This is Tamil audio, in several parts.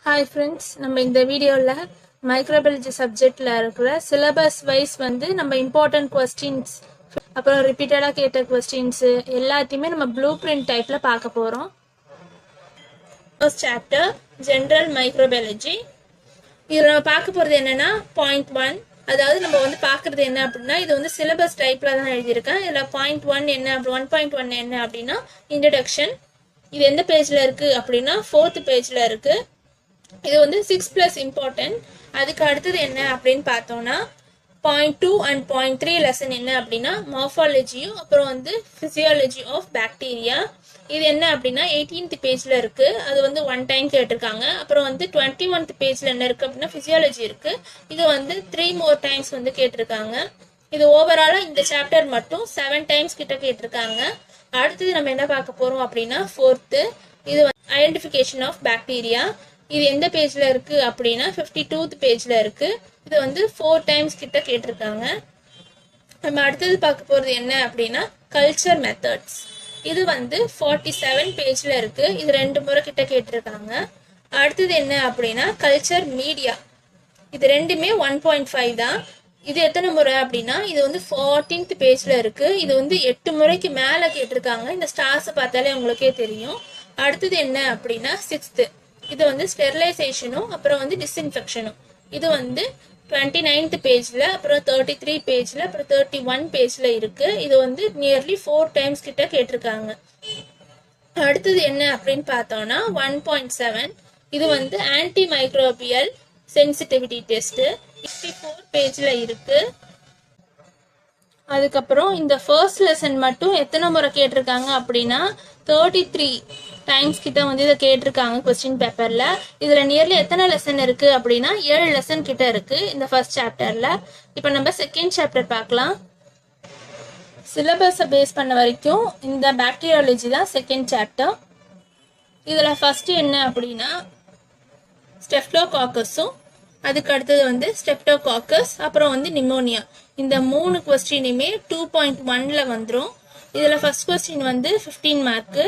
Hi friends, நம்ம இந்த வீடியோல மைக்ரோபயாலஜி சப்ஜெக்ட்ல இருக்கிற சிலபஸ் வைஸ் நம்ம இம்பார்ட்டன்ட் கொஸ்டின்ஸ் அப்புறம் ரிப்பீட்டடா கேட்ட கொஸ்டின்ஸ் எல்லாத்தையுமே நம்ம ப்ளூ பிரிண்ட் டைப்ல பார்க்க போறோம். First chapter general microbiology. இதில் நம்ம பார்க்க போகிறது என்னன்னா பாயிண்ட் 1. அதாவது நம்ம பார்க்குறது என்ன அப்படின்னா, இது சிலபஸ் டைப்ல தான் எழுதியிருக்கேன். இதில் பாயிண்ட் 1 என்ன, 1.1 என்ன அப்படின்னா இன்ட்ரடக்ஷன். இது எந்த பேஜ்ல இருக்கு அப்படின்னா 4th பேஜ்ல இருக்கு. இது 6+ இம்பார்ட்டன்ட். அதுக்கு அடுத்தது என்ன அப்படின்னு பார்த்தோம்னா பாயிண்ட் 2 அண்ட் பாயிண்ட் 3 லெசன் என்ன அப்படின்னா மார்ஃபாலஜியும் அப்புறம் பிசியாலஜி ஆஃப் பாக்டீரியா. இது என்ன அப்படின்னா 18th பேஜ்ல இருக்கு. அது 1 டைம் கேட்டிருக்காங்க. அப்புறம் 21th பேஜ்ல என்ன இருக்கு அப்படின்னா பிசியாலஜி இருக்கு. இது 3 more டைம்ஸ் கேட்டிருக்காங்க. இது ஓவராலா இந்த சாப்டர் மட்டும் 7 டைம்ஸ் கிட்ட கேட்டிருக்காங்க. அடுத்தது நம்ம என்ன பார்க்க போறோம் அப்படின்னா 4th. இது ஐடென்டிஃபிகேஷன் ஆஃப் பாக்டீரியா. இது எந்த பேஜ்ல இருக்கு அப்படின்னா 52th பேஜ்ல இருக்கு. இது 4 டைம்ஸ் கிட்ட கேட்டிருக்காங்க. நம்ம அடுத்தது பார்க்க போறது என்ன அப்படின்னா கல்ச்சர் மெத்தட்ஸ். இது 47 பேஜ்ல இருக்கு. இது 2 முறை கிட்ட கேட்டிருக்காங்க. அடுத்தது என்ன அப்படின்னா கல்ச்சர் மீடியா. இது ரெண்டுமே 1.5 தான். இது எத்தனை முறை அப்படின்னா இது 14th பேஜ்ல இருக்கு. இது 8 முறைக்கு மேல கேட்டிருக்காங்க. இந்த ஸ்டார்ஸ் பார்த்தாலே உங்களுக்கே தெரியும். அடுத்தது என்ன அப்படின்னா 6th. இது ஸ்டெரிலைசேஷனும் அப்புறம் டிஸ்இன்ஃபெக்ஷனும். இது 29th பேஜ்ல அப்புறம் 33 பேஜ்ல அப்புறம் 31 பேஜ்ல இருக்கு. இது நியர்லி 4 டைம்ஸ் கிட்ட கேட்டிருக்காங்க. அடுத்தது என்ன அப்படின்னு பார்த்தோம்னா 1.7. இது ஆன்டி மைக்ரோபியல் சென்சிட்டிவிட்டி டெஸ்ட். 54 பேஜ்ல இருக்கு. அதுக்கப்புறம் இந்த ஃபர்ஸ்ட் லெசன் மட்டும் எத்தனை முறை கேட்டிருக்காங்க அப்படின்னா 33 டைம்ஸ் கிட்ட இதை கேட்டிருக்காங்க கொஸ்டின் பேப்பர்ல. இதுல நியர்லி எத்தனை லெசன் இருக்கு அப்படின்னா 7 லெசன் கிட்ட இருக்கு இந்த ஃபர்ஸ்ட் சாப்டர்ல. இப்போ நம்ம செகண்ட் சாப்டர் பார்க்கலாம். சிலபஸை பேஸ் பண்ண வரைக்கும் இந்த பாக்டீரியாலஜி தான் செகண்ட் சாப்டர். இதுல ஃபர்ஸ்ட் என்ன அப்படின்னா ஸ்டெஃப்லோகாக்கஸும் அதுக்கு அடுத்தது ஸ்டெப்டோகாக்கஸ் அப்புறம் நிமோனியா. இந்த 3 கொஸ்டினுமே 2.1ல வந்துடும். இதுல ஃபர்ஸ்ட் கொஸ்டின் 15 மார்க்கு.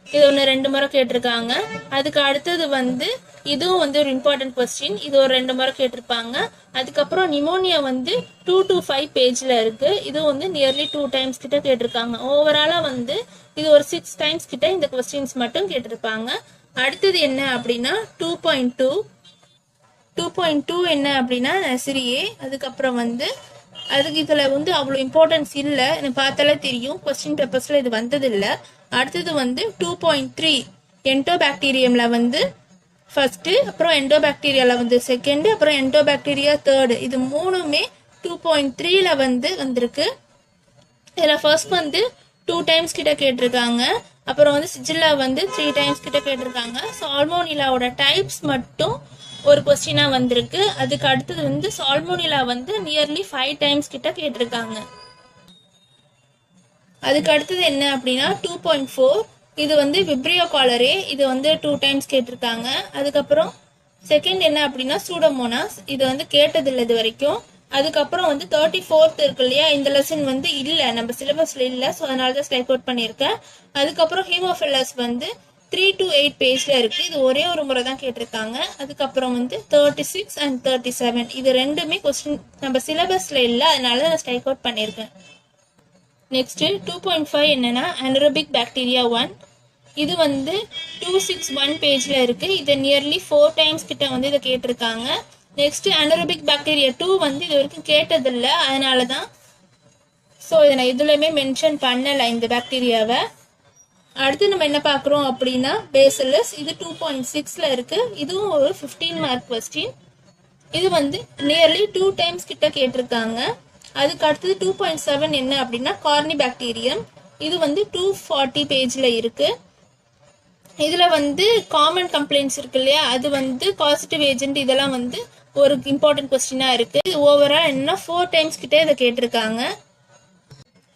இது 2 முறை கேட்டிருக்காங்க. அதுக்கு அடுத்தது இதுவும் ஒரு இம்பார்ட்டன்ட் கொஸ்டின். இது ஒரு 2 முறை கேட்டிருப்பாங்க. அதுக்கப்புறம் நிமோனியா 2 to 5 பேஜ்ல இருக்கு. இது நியர்லி 2 டைம்ஸ் கிட்ட கேட்டிருக்காங்க. ஓவராலா இது ஒரு 6 டைம்ஸ் கிட்ட இந்த கொஸ்டின்ஸ் மட்டும் கேட்டிருப்பாங்க. அடுத்தது என்ன அப்படின்னா 2.2 என்ன அப்படின்னா நர்சரியே. அதுக்கப்புறம் அதுக்கு இதுல அவ்வளோ இம்பார்ட்டன்ஸ் இல்லை. எனக்கு பார்த்தாலே தெரியும் கொஸ்டின் பேப்பர்ஸ்ல இது வந்தது இல்லை. அடுத்தது 2.3 என்டோபாக்டீரியம்ல ஃபர்ஸ்ட், அப்புறம் என்டோபாக்டீரியால செகண்ட், அப்புறம் என்டோபாக்டீரியா தேர்டு. இது மூணுமே 2.3ல வந்திருக்கு. இதுல ஃபர்ஸ்ட் 2 டைம்ஸ் கிட்ட கேட்டிருக்காங்க. அப்புறம் சிஜில்லா 3 டைம்ஸ் கிட்ட கேட்டிருக்காங்க. சால்மோனிலாவோட டைப்ஸ் மட்டும் ஒரு கொஸ்டினா வந்திருக்கு. அதுக்கு அடுத்தது சால்மோனிலா நியர்லி 5 டைம்ஸ் கிட்ட கேட்டிருக்காங்க. அதுக்கு அடுத்தது என்ன அப்படின்னா 2.4. இது விப்ரியோ காலரே. இது 2 டைம்ஸ் கேட்டிருக்காங்க. அதுக்கப்புறம் செகண்ட் என்ன அப்படின்னா சூடோமோனாஸ். இது கேட்டதில்லை இது வரைக்கும். அதுக்கப்புறம் 34th இருக்கு இல்லையா, இந்த லெசன் இல்லை, நம்ம சிலபஸ்ல இல்லை. ஸோ அதனால தான் ஸ்ட்ரைக் அவுட் பண்ணியிருக்கேன். அதுக்கப்புறம் ஹீமோஃபிலஸ் 3 to 8 பேஜ்ல இருக்கு. இது ஒரே ஒரு முறை தான் கேட்டிருக்காங்க. அதுக்கப்புறம் 36 and 37. இது ரெண்டுமே கொஸ்டின் நம்ம சிலபஸ்ல இல்லை, அதனால நான் ஸ்ட்ரைக் அவுட் பண்ணியிருக்கேன். நெக்ஸ்ட் 2.5 என்னன்னா அனரோபிக் பாக்டீரியா 1. இது 261 பேஜ்ல இருக்கு. இது நியர்லி 4 டைம்ஸ் கிட்ட இதை கேட்டிருக்காங்க. நெக்ஸ்ட் அனரோபிக் பாக்டீரியா 2 இது வரைக்கும் கேட்டதில்லை, அதனால தான் ஸோ இதை நான் இதுலையுமே மென்ஷன் பண்ணலை இந்த பாக்டீரியாவை. அடுத்து நம்ம என்ன பார்க்குறோம் அப்படின்னா பேசிலஸ். இது 2.6ல இருக்கு. இதுவும் ஒரு 15 மார்க் கொஸ்டின். இது நியர்லி 2 டைம்ஸ் கிட்ட கேட்டிருக்காங்க. அதுக்கு அடுத்தது 2.7 என்ன அப்படின்னா கார்னி பாக்டீரியம். இது 240 பேஜ்ல இருக்கு. இதுல காமன் கம்ப்ளைண்ட்ஸ் இருக்கு இல்லையா, அது பாசிட்டிவ் ஏஜென்ட், இதெல்லாம் ஒரு இம்பார்ட்டன்ட் கொஸ்டினா இருக்கு. ஓவரால் என்ன 4 டைம்ஸ் கிட்ட இதை கேட்டிருக்காங்க.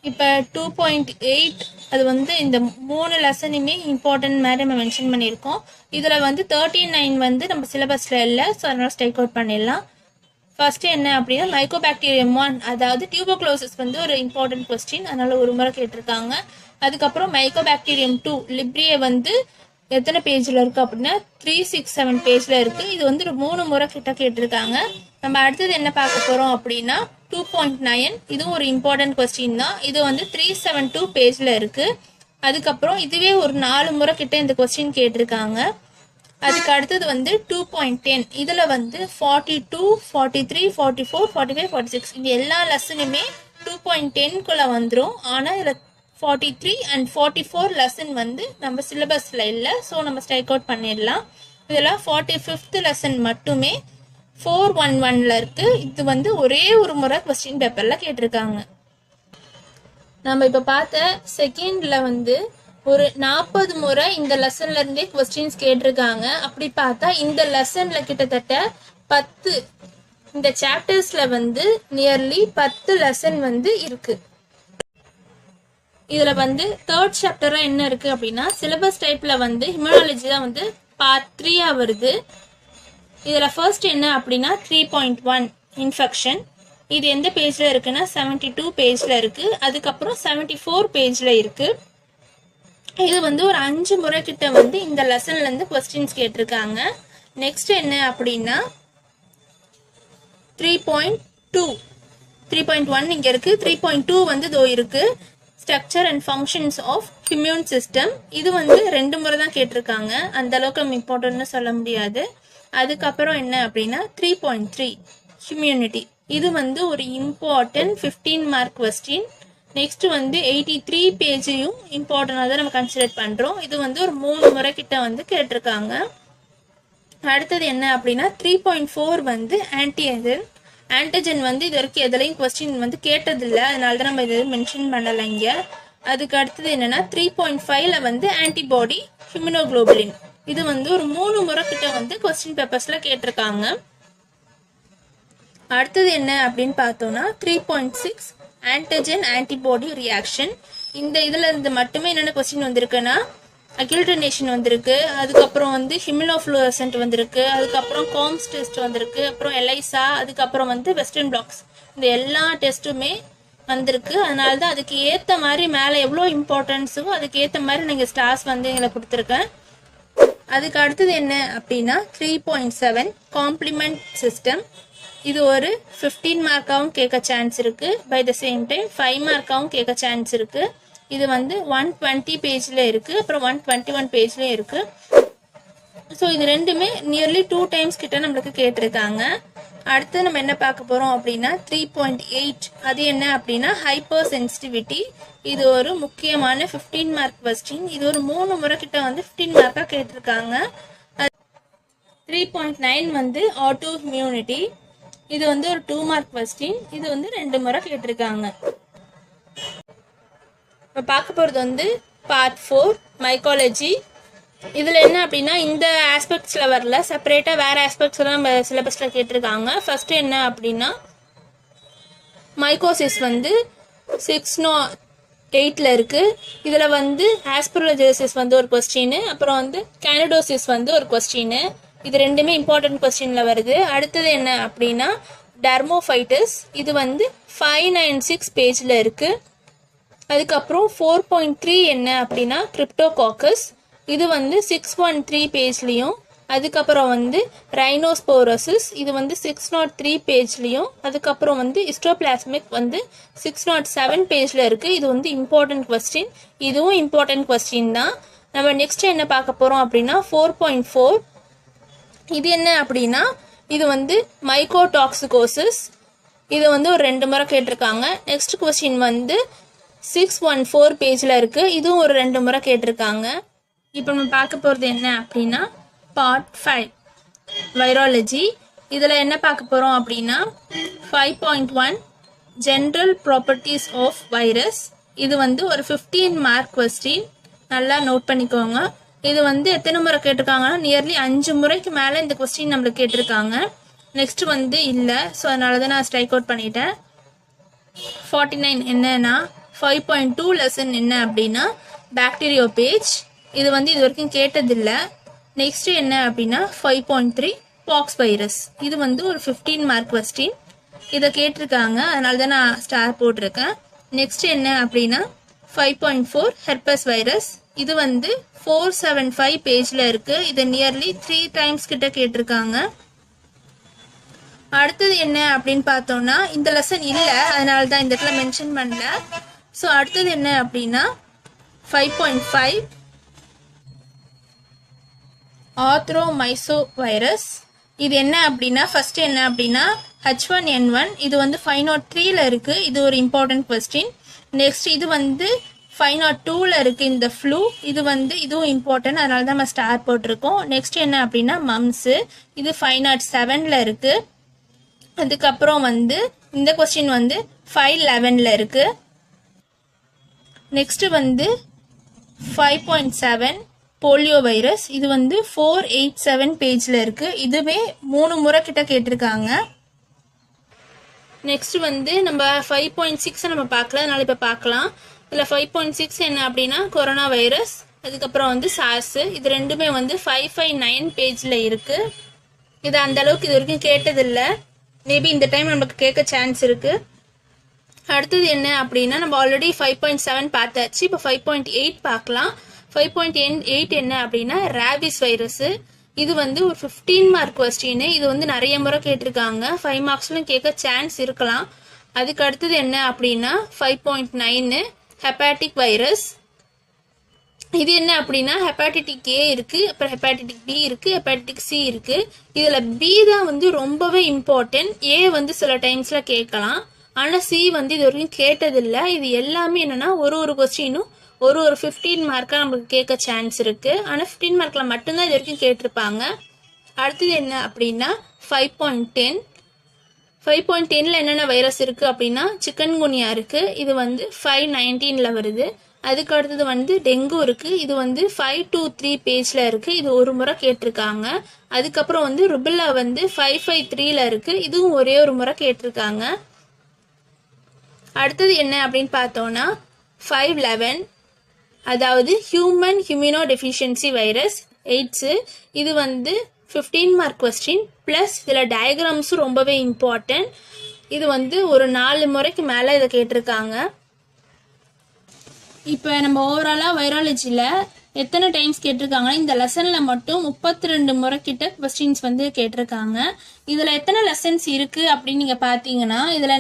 இப்போ 2.8 அது இந்த 3 லெசனுமே இம்பார்ட்டன்ட் மாதிரி நம்ம மென்ஷன் பண்ணியிருக்கோம். இதில் 39 நம்ம சிலபஸில் இல்லை, ஸோ அதனால் ஸ்ட்ரைக் அவுட் பண்ணிடலாம். ஃபர்ஸ்ட் என்ன அப்படின்னா மைக்கோபாக்டீரியம் 1, அதாவது டியூபோக்ளோசிஸ் ஒரு இம்பார்ட்டன்ட் கொஸ்டின், அதனால ஒரு முறை கேட்டிருக்காங்க. அதுக்கப்புறம் மைக்கோபாக்டீரியம் 2 லிப்ரியே எத்தனை பேஜில் இருக்குது அப்படின்னா 367 பேஜில் இருக்குது. இது வந்து ஒரு 3 முறை கிட்ட கேட்டிருக்காங்க. நம்ம அடுத்தது என்ன பார்க்க போகிறோம் அப்படின்னா 2.9. இதுவும் ஒரு இம்பார்ட்டன்ட் கொஸ்டின் தான். இது வந்து 372 பேஜில் இருக்குது. அதுக்கப்புறம் இதுவே ஒரு 4 முறை கிட்ட இந்த கொஸ்டின் கேட்டிருக்காங்க. அதுக்கு அடுத்தது வந்து 2.10. இதில் வந்து 42, 43, 44, 45, 46 இது எல்லா லெசனுமே 2.10குள்ளே வந்துடும். ஆனால் இதில் 43 and 44 லெசன் வந்து நம்ம சிலபஸில் இல்லை. ஸோ நம்ம ஸ்ட்ரைக் அவுட் பண்ணிடலாம். இதில் 45th லெசன் மட்டுமே 411 இருக்குது. இது வந்து ஒரே ஒரு முறை கொஸ்டின் பேப்பரில் கேட்டிருக்காங்க. நம்ம இப்போ பார்த்த செகண்டில் வந்து ஒரு 40 முறை இந்த லெசன்ல இருந்தே கொஸ்டின்ஸ் கேட்டிருக்காங்க. அப்படி பார்த்தா இந்த லெசன்ல கிட்டத்தட்ட 10 இந்த சாப்டர்ஸ்ல வந்து நியர்லி 10 லெசன் வந்து இருக்கு. இதுல வந்து 3rd சாப்டரா என்ன இருக்கு அப்படின்னா சிலபஸ் டைப்ல வந்து இம்யூனாலஜி தான் வந்து பார்ட் 3 வருது. இதுல ஃபர்ஸ்ட் என்ன அப்படின்னா 3.1 இன்ஃபெக்ஷன். இது எந்த பேஜ்ல இருக்குன்னா 72 பேஜ்ல இருக்கு. அதுக்கப்புறம் 74 பேஜ்ல இருக்கு. இது வந்து ஒரு 5 முறை கிட்ட வந்து இந்த லெசன்ல இருந்து கொஸ்டின்ஸ் கேட்டிருக்காங்க. நெக்ஸ்ட் என்ன அப்படின்னா 3.2 3.1 இங்க இருக்கு. 3.2 வந்து இதோ இருக்கு, structure and functions of immune system. இது வந்து 2 முறை தான் கேட்டிருக்காங்க. அந்த அளவுக்கு நம்ம இம்பார்ட்டன்ட்னு சொல்ல முடியாது. அதுக்கப்புறம் என்ன அப்படின்னா 3.3 இம்யூனிட்டி. இது வந்து ஒரு இம்பார்ட்டன்ட் 15 மார்க் கொஸ்டின். நெக்ஸ்ட் வந்து 83 பேஜையும் இம்பார்ட்டண்டாக தான் நம்ம கன்சிடர் பண்ணுறோம். இது வந்து ஒரு 3 முறை கிட்ட வந்து கேட்டிருக்காங்க. அடுத்தது என்ன அப்படின்னா 3.4 வந்து ஆன்டிஜன். ஆன்டிஜன் வந்து இது வரைக்கும் எதுலையும் கொஸ்டின் வந்து கேட்டதில்லை, அதனால தான் நம்ம இது மென்ஷன் பண்ணலை இங்கே. அதுக்கு அடுத்தது என்னன்னா 3.5ல வந்து ஆன்டிபாடி ஹியூமனோகுளோபுலின். இது வந்து ஒரு 3 முறை கிட்ட வந்து கொஸ்டின் பேப்பர்ஸில் கேட்டிருக்காங்க. அடுத்தது என்ன அப்படின்னு பார்த்தோம்னா 3.6 ஆன்டிஜன் ஆன்டிபாடி ரியாக்ஷன். இந்த இதில் இருந்து மட்டுமே என்னென்ன கொஸ்டின் வந்திருக்குன்னா அக்யூல்டனேஷன் வந்திருக்கு, அதுக்கப்புறம் வந்து ஹிமினோஃப்ளூரசன்ட் வந்திருக்கு, அதுக்கப்புறம் காம்ஸ் டெஸ்ட் வந்திருக்கு, அப்புறம் எலைசா, அதுக்கப்புறம் வந்து வெஸ்டர்ன் பிளாக்ஸ். இந்த எல்லா டெஸ்ட்டுமே வந்திருக்கு. அதனால தான் அதுக்கு ஏற்ற மாதிரி மேலே எவ்வளோ இம்பார்ட்டன்ஸோ அதுக்கு ஏற்ற மாதிரி நீங்கள் ஸ்டார்ஸ் வந்து எங்களை கொடுத்துருக்கேன். அதுக்கு அடுத்தது என்ன அப்படின்னா 3.7 காம்ப்ளிமெண்ட் சிஸ்டம். இது ஒரு 15 மார்க்காகவும் கேட்க சான்ஸ் இருக்கு. பை த சேம் டைம் 5 மார்க்காகவும் கேட்க சான்ஸ் இருக்கு. இது வந்து 120 பேஜ்ல இருக்கு, அப்புறம் 121 பேஜ்லயும் இருக்கு. ஸோ இது ரெண்டுமே நியர்லி 2 டைம்ஸ் கிட்ட நம்மளுக்கு கேட்டிருக்காங்க. அடுத்து நம்ம என்ன பார்க்க போறோம் அப்படின்னா 3.8. அது என்ன அப்படின்னா ஹைப்பர் சென்சிட்டிவிட்டி. இது ஒரு முக்கியமான 15 மார்க் கொஸ்டின். இது ஒரு 3 முறை கிட்ட வந்து 15 மார்க்கா கேட்டிருக்காங்க. 3.9 வந்து ஆட்டோ இம்யூனிட்டி. இது வந்து ஒரு 2 மார்க் கொஸ்டின். இது வந்து 2 முறை கேட்டிருக்காங்க. இப்போ பார்க்க போகிறது வந்து பார்ட் 4 மைக்காலஜி. இதில் என்ன அப்படின்னா இந்த ஆஸ்பெக்ட்ஸில் வரல, செப்பரேட்டாக வேறு ஆஸ்பெக்ட்ஸ்லாம் நம்ம சிலபஸில் கேட்டிருக்காங்க. ஃபஸ்ட்டு என்ன அப்படின்னா மைக்கோசிஸ் வந்து 608ல் இருக்குது. இதில் வந்து ஆஸ்பெர்ஜிலோசிஸ் வந்து ஒரு கொஸ்டின், அப்புறம் வந்து கேனடோசிஸ் வந்து ஒரு கொஸ்டின். இது ரெண்டுமே இம்பார்ட்டன்ட் கொஸ்டினில் வருது. அடுத்தது என்ன அப்படின்னா டெர்மோஃபைட்டிஸ். இது வந்து 596 பேஜில் இருக்குது. அதுக்கப்புறம் 4.3 என்ன அப்படின்னா கிரிப்டோகாக்கஸ். இது வந்து 613 பேஜ்லேயும். அதுக்கப்புறம் வந்து ரைனோஸ்போரோசிஸ். இது வந்து 603 பேஜ்லேயும். அதுக்கப்புறம் வந்து ஹிஸ்டோபிளாஸ்மிக் வந்து 607 பேஜில் இருக்குது. இது வந்து இம்பார்ட்டன்ட் கொஸ்டின். இதுவும் இம்பார்ட்டன்ட் கொஸ்டின் தான். நம்ம நெக்ஸ்ட் என்ன பார்க்க போகிறோம் அப்படின்னா 4.4. இது என்ன அப்படின்னா இது வந்து மைக்கோடாக்சிகோசிஸ். இது வந்து ஒரு 2 முறை கேட்டிருக்காங்க. நெக்ஸ்ட் கொஸ்டின் வந்து 614 பேஜில் இருக்குது. இதுவும் ஒரு 2 முறை கேட்டிருக்காங்க. இப்போ நம்ம பார்க்க போகிறது என்ன அப்படின்னா பார்ட் 5 வைராலஜி. இதில் என்ன பார்க்க போகிறோம் அப்படின்னா 5.1 ஜென்ரல் ப்ராப்பர்ட்டிஸ் ஆஃப் வைரஸ். இது வந்து ஒரு 15 மார்க் கொஸ்டின். நல்லா நோட் பண்ணிக்கோங்க. இது வந்து எத்தனை முறை கேட்டிருக்காங்கன்னா நியர்லி 5 முறைக்கு மேலே இந்த கொஸ்டின் நம்மளுக்கு கேட்டிருக்காங்க. நெக்ஸ்ட் வந்து இல்லை, ஸோ அதனால தான் நான் ஸ்ட்ரைக் அவுட் பண்ணிட்டேன். 49 என்னன்னா 5.2 லெசன் என்ன அப்படின்னா பாக்டீரியோ பேஜ். இது வந்து இது வரைக்கும் கேட்டதில்லை. நெக்ஸ்ட் என்ன அப்படின்னா 5.3 பாக்ஸ் வைரஸ். இது வந்து ஒரு 15 மார்க் கொஸ்டின். இதை கேட்டிருக்காங்க, அதனால தான் நான் ஸ்டார் போட்டிருக்கேன். நெக்ஸ்ட் என்ன அப்படின்னா 5.4 ஹெர்பஸ் வைரஸ். இது வந்து 475 பேஜ்ல இருக்கு. இது நியர்லி 3 டைம்ஸ் கிட்ட கேட்டிருக்காங்க. அடுத்தது என்ன அப்படின்னு பார்த்தோம்னா இந்த லெசன் இல்லை, அதனால தான் இந்த இடத்துல மென்ஷன் பண்ணல. ஸோ அடுத்தது என்ன அப்படின்னா 5.5 ஆர்த்ரோமைசோவைரஸ். இது என்ன அப்படின்னா ஃபர்ஸ்ட் என்ன அப்படின்னா H1N1 இது வந்து 503ல இருக்கு. இது ஒரு இம்பார்ட்டன்ட் கொஸ்டின். நெக்ஸ்ட் இது வந்து 502ல இருக்கு இந்த ஃப்ளூ. இது வந்து இதுவும் இம்பார்ட்டன்ட், அதனால தான் நம்ம ஸ்டார் போட்டிருக்கோம். நெக்ஸ்ட் என்ன அப்படின்னா மம்ஸ். இது 507ல இருக்கு. அதுக்கப்புறம் வந்து இந்த கொஸ்டின் வந்து 511ல இருக்கு. நெக்ஸ்ட் வந்து 5.7 போலியோ வைரஸ். இது வந்து 487 பேஜ்ல இருக்கு. இதுவே 3 முறை கிட்ட கேட்டிருக்காங்க. நெக்ஸ்ட் வந்து நம்ம 5.6 நம்ம பார்க்கல, அதனால இப்போ பார்க்கலாம். இதில் 5.6 என்ன அப்படின்னா கொரோனா வைரஸ், அதுக்கப்புறம் வந்து சார்ஸ். இது ரெண்டுமே வந்து 559 பேஜ்ல இருக்கு. இது அந்த அளவுக்கு இது வரைக்கும் கேட்டதில்லை. மேபி இந்த டைம் நமக்கு கேட்க சான்ஸ் இருக்கு. அடுத்தது என்ன அப்படின்னா நம்ம ஆல்ரெடி 5.7 பார்த்தாச்சு. இப்போ 5.8 பார்க்கலாம். 5.8 என்ன அப்படின்னா ரேபிஸ் வைரஸ். இது வந்து ஒரு 15 மார்க் கொஸ்டின். இது வந்து நிறைய முறை கேட்டிருக்காங்க. 5 மார்க்ஸ்லும் கேட்க சான்ஸ் இருக்கலாம். அதுக்கு அடுத்தது என்ன அப்படின்னா 5.9 ஹெப்பாட்டிக் வைரஸ். இது என்ன அப்படின்னா ஹெப்பாட்டிக் ஏ இருக்கு, அப்புறம் ஹெப்பாட்டிக் பி இருக்கு, ஹெப்பாட்டிக் சி இருக்கு. இதுல பி தான் வந்து ரொம்பவே இம்பார்ட்டன்ட். ஏ வந்து சில டைம்ஸ்ல கேட்கலாம், ஆனா சி வந்து இது வரைக்கும் கேட்டதில்லை. இது எல்லாமே என்னன்னா ஒரு கொஸ்டினும் ஒரு 15 மார்க்கா நமக்கு கேட்க சான்ஸ் இருக்கு. ஆனா 15 மார்க்ல மட்டும்தான் இது வரைக்கும் கேட்டிருப்பாங்க. அடுத்தது என்ன அப்படின்னா 5.10. 5.10ல என்னென்ன வைரஸ் இருக்கு அப்படின்னா சிக்கன் குனியா இருக்கு. இது வந்து 519ல வருது. அதுக்கு அடுத்தது வந்து டெங்கு இருக்கு. இது வந்து 523 பேஜ்ல இருக்கு. இது ஒரு முறை கேட்டிருக்காங்க. அதுக்கப்புறம் வந்து ருபெல்லா வந்து 553ல இருக்கு. இதுவும் ஒரே ஒரு முறை கேட்டிருக்காங்க. அடுத்தது என்ன அப்படின்னு பார்த்தோம்னா 511, அதாவது human immuno deficiency virus, AIDS. இது வந்து 15 மார்க் கொஸ்டின் ப்ளஸ் இதில் டயக்ராம்ஸும் ரொம்பவே இம்பார்ட்டன்ட். இது வந்து ஒரு 4 முறைக்கு மேலே இதை கேட்டிருக்காங்க. இப்போ நம்ம ஓவராலாக வைராலஜியில் எத்தனை டைம்ஸ் கேட்டிருக்காங்கன்னா இந்த லெசனில் மட்டும் 32 முறை கிட்ட கொஸ்டின்ஸ் வந்து கேட்டிருக்காங்க. இதில் எத்தனை லெசன்ஸ் இருக்குது அப்படின்னு நீங்கள் பார்த்தீங்கன்னா இதில்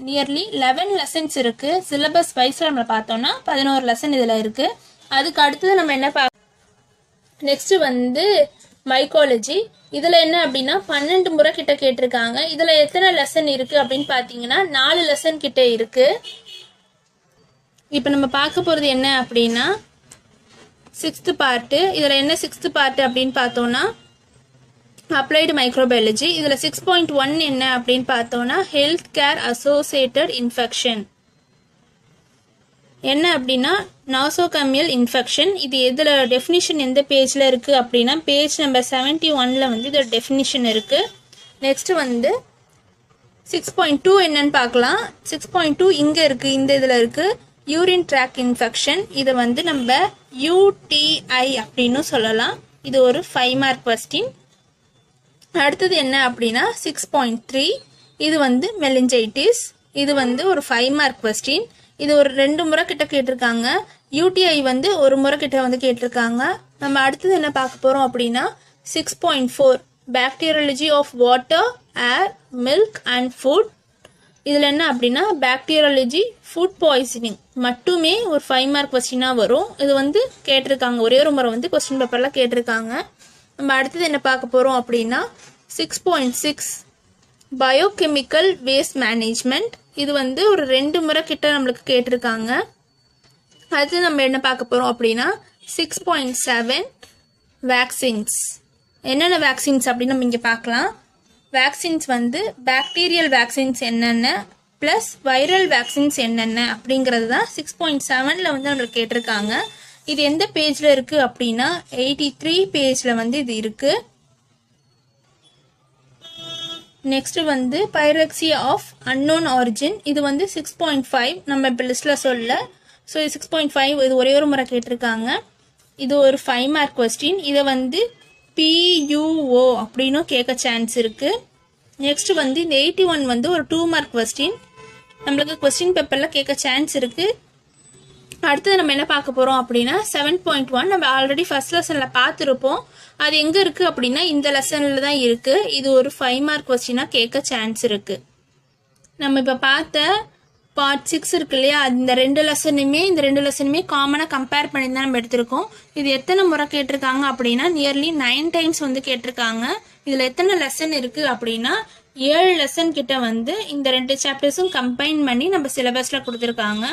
நியர்லி 11 லெசன்ஸ் இருக்குது. சிலபஸ் வைஸில் நம்ம பார்த்தோம்னா 11 லெசன் இதில் இருக்குது. அதுக்கு அடுத்தது நம்ம என்ன நெக்ஸ்ட்டு வந்து மைக்காலஜி. இதில் என்ன அப்படின்னா 12 முறை கிட்ட கேட்டிருக்காங்க. இதில் எத்தனை லெசன் இருக்குது அப்படின்னு பார்த்தீங்கன்னா 4 லெசன் கிட்ட இருக்குது. இப்போ நம்ம பார்க்க போகிறது என்ன அப்படின்னா 6th பார்ட்டு. இதில் என்ன 6th பார்ட்டு அப்படின்னு பார்த்தோன்னா அப்ளைடு மைக்ரோபயாலஜி. இதில் 6.1 என்ன அப்படின்னு பார்த்தோன்னா ஹெல்த் கேர் அசோசியேட்டட் இன்ஃபெக்ஷன். என்ன அப்படின்னா நாசோகமியல் இன்ஃபெக்ஷன். இது எதில் டெஃபினிஷன் எந்த பேஜில் இருக்குது அப்படின்னா பேஜ் நம்பர் 71ல் வந்து இதோட டெஃபினிஷன் இருக்குது. நெக்ஸ்ட்டு வந்து 6.2 என்னன்னு பார்க்கலாம். 6.2 இங்கே இருக்குது, இந்த இதில் இருக்குது. Urine tract infection. இதை வந்து நம்ம UTI அப்படின்னு சொல்லலாம். இது ஒரு 5 மார்க் கொஸ்டின். அடுத்தது என்ன அப்படின்னா 6.3 இது வந்து மெலிஞ்சைட்டிஸ். இது வந்து ஒரு 5 மார்க் கொஸ்டின். இது ஒரு 2 முறை கிட்ட கேட்டிருக்காங்க. UTI வந்து ஒரு முறை கிட்ட வந்து கேட்டிருக்காங்க. நம்ம அடுத்தது என்ன பார்க்க போகிறோம் அப்படின்னா 6.4 bacteriology of water, air, milk and food. இதில் என்ன அப்படின்னா பாக்டீரியாலஜி ஃபுட் பாய்சனிங் மட்டுமே ஒரு 5 மார்க் கொஸ்டினாக வரும். இது வந்து கேட்டிருக்காங்க, ஒரே ஒரு முறை வந்து கொஸ்டின் பேப்பரில் கேட்டிருக்காங்க. நம்ம அடுத்தது என்ன பார்க்க போகிறோம் அப்படின்னா 6.6 பயோகெமிக்கல் வேஸ்ட் மேனேஜ்மெண்ட். இது வந்து ஒரு 2 முறை கிட்ட நம்மளுக்கு கேட்டிருக்காங்க. அடுத்து நம்ம என்ன பார்க்க போகிறோம் அப்படின்னா 6.7 வேக்சின்ஸ். என்னென்ன வேக்சின்ஸ் அப்படின்னு நம்ம இங்கே பார்க்கலாம். வேக்சின்ஸ் வந்து பாக்டீரியல் வேக்சின்ஸ் என்னென்ன ப்ளஸ் வைரல் வேக்சின்ஸ் என்னென்ன அப்படிங்கிறது தான் 6.7ல் வந்து நம்மளுக்கு கேட்டிருக்காங்க. இது எந்த பேஜில் இருக்குது அப்படின்னா 83 பேஜில் வந்து இது இருக்குது. நெக்ஸ்ட் வந்து பைரக்சியா ஆஃப் அன்னோன் ஆரிஜின். இது வந்து 6.5 நம்ம இப்போ லிஸ்ட்டில் சொல்ல. ஸோ இது 6.5 இது ஒரே ஒரு முறை கேட்டிருக்காங்க. இது ஒரு 5 மார்க் கொஸ்டின். இதை வந்து PUO அப்படின்னும் கேட்க சான்ஸ் இருக்குது. நெக்ஸ்ட் வந்து இந்த 81 வந்து ஒரு 2 மார்க் கொஸ்டின். நம்மளுக்கு கொஸ்டின் பேப்பரில் கேட்க சான்ஸ் இருக்குது. அடுத்தது நம்ம என்ன பார்க்க போகிறோம் அப்படின்னா 7.1 நம்ம ஆல்ரெடி ஃபர்ஸ்ட் லெசனில் பார்த்துருப்போம். அது எங்கே இருக்குது அப்படின்னா இந்த லெசனில் தான் இருக்குது. இது ஒரு 5 மார்க் கொஸ்டினாக கேட்க சான்ஸ் இருக்குது. நம்ம இப்போ பார்த்த பார்ட் 6 இருக்கு இல்லையா, இந்த ரெண்டு லெசனுமே காமனாக கம்பேர் பண்ணி தான் நம்ம எடுத்திருக்கோம். இது எத்தனை முறை கேட்டிருக்காங்க அப்படின்னா நியர்லி 9 டைம்ஸ் வந்து கேட்டிருக்காங்க. இதில் எத்தனை லெசன் இருக்குது அப்படின்னா 7 லெசன் கிட்ட வந்து இந்த 2 சாப்டர்ஸும் கம்பைன் பண்ணி நம்ம சிலபஸில் கொடுத்துருக்காங்க.